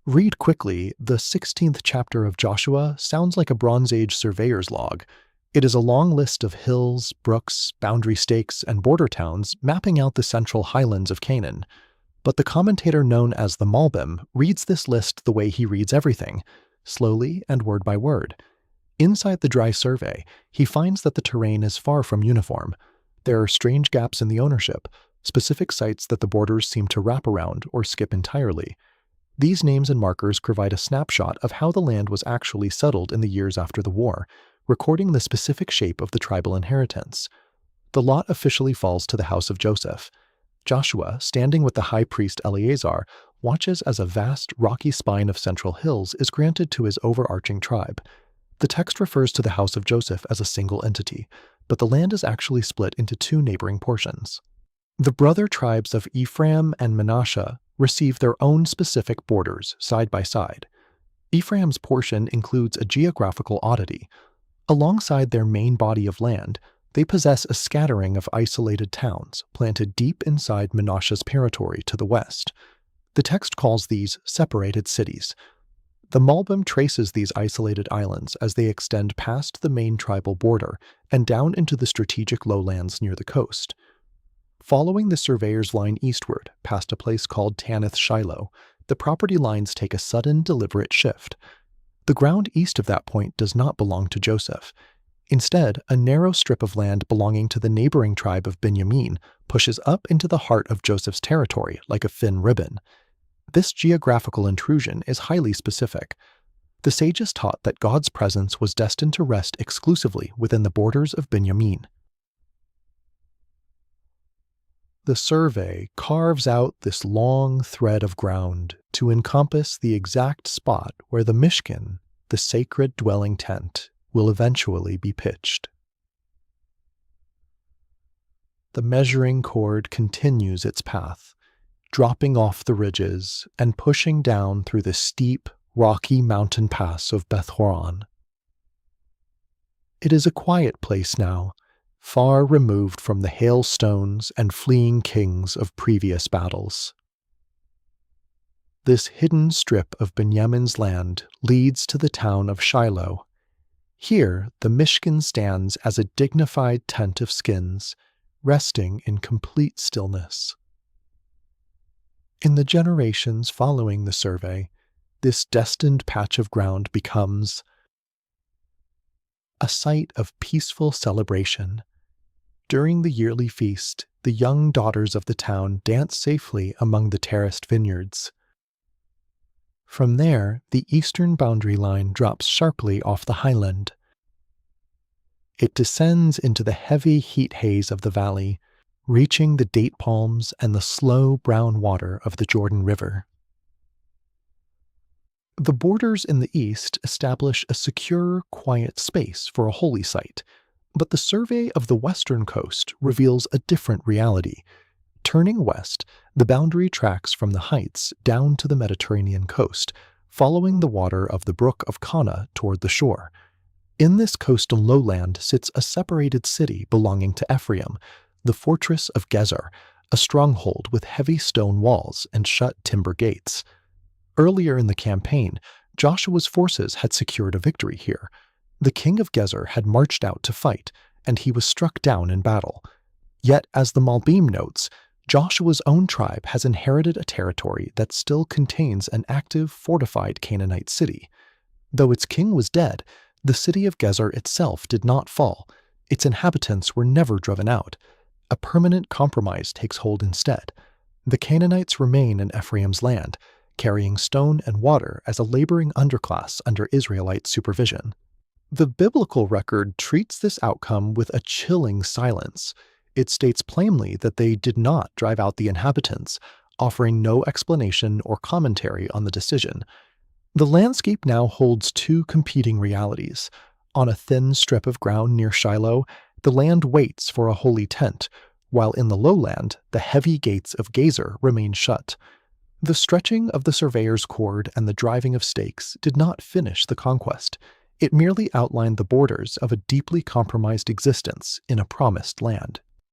Read quickly, the 16th chapter of Joshua sounds like a Bronze Age surveyor's log. It is a long list of hills, brooks, boundary stakes, and border towns mapping out the central highlands of Canaan. But the commentator known as the Malbim reads this list the way he reads everything, slowly and word by word. Inside the dry survey, he finds that the terrain is far from uniform. There are strange gaps in the ownership, specific sites that the borders seem to wrap around or skip entirely. These names and markers provide a snapshot of how the land was actually settled in the years after the war, recording the specific shape of the tribal inheritance. The lot officially falls to the house of Joseph. Joshua, standing with the high priest Eleazar, watches as a vast, rocky spine of central hills is granted to his overarching tribe. The text refers to the house of Joseph as a single entity, but the land is actually split into two neighboring portions. The brother tribes of Ephraim and Manasseh receive their own specific borders side by side. Ephraim's portion includes a geographical oddity. Alongside their main body of land, they possess a scattering of isolated towns planted deep inside Manasseh's territory to the west. The text calls these separated cities. The Malbim traces these isolated islands as they extend past the main tribal border and down into the strategic lowlands near the coast. Following the surveyor's line eastward, past a place called Tanach Shiloh, the property lines take a sudden, deliberate shift. The ground east of that point does not belong to Joseph. Instead, a narrow strip of land belonging to the neighboring tribe of Binyamin pushes up into the heart of Joseph's territory like a thin ribbon. This geographical intrusion is highly specific. The sages taught that God's presence was destined to rest exclusively within the borders of Binyamin. The survey carves out this long thread of ground to encompass the exact spot where the Mishkan, the sacred dwelling tent, will eventually be pitched. The measuring cord continues its path, dropping off the ridges and pushing down through the steep, rocky mountain pass of Beth Horon. It is a quiet place now, far removed from the hailstones and fleeing kings of previous battles. This hidden strip of Binyamin's land leads to the town of Shiloh. Here, the Mishkan stands as a dignified tent of skins, resting in complete stillness. In the generations following the survey, this destined patch of ground becomes a site of peaceful celebration. During the yearly feast, the young daughters of the town dance safely among the terraced vineyards. From there, the eastern boundary line drops sharply off the highland. It descends into the heavy heat haze of the valley, reaching the date palms and the slow brown water of the Jordan River. The borders in the east establish a secure, quiet space for a holy site, but the survey of the western coast reveals a different reality. Turning west, the boundary tracks from the heights down to the Mediterranean coast, following the water of the Brook of Kana toward the shore. In this coastal lowland sits a separated city belonging to Ephraim, the fortress of Gezer, a stronghold with heavy stone walls and shut timber gates. Earlier in the campaign, Joshua's forces had secured a victory here. The king of Gezer had marched out to fight, and he was struck down in battle. Yet, as the Malbim notes, Joshua's own tribe has inherited a territory that still contains an active, fortified Canaanite city. Though its king was dead, the city of Gezer itself did not fall. Its inhabitants were never driven out. A permanent compromise takes hold instead. The Canaanites remain in Ephraim's land, carrying stone and water as a laboring underclass under Israelite supervision. The biblical record treats this outcome with a chilling silence. It states plainly that they did not drive out the inhabitants, offering no explanation or commentary on the decision. The landscape now holds two competing realities. On a thin strip of ground near Shiloh, the land waits for a holy tent, while in the lowland, the heavy gates of Gezer remain shut. The stretching of the surveyor's cord and the driving of stakes did not finish the conquest. It merely outlined the borders of a deeply compromised existence in a promised land.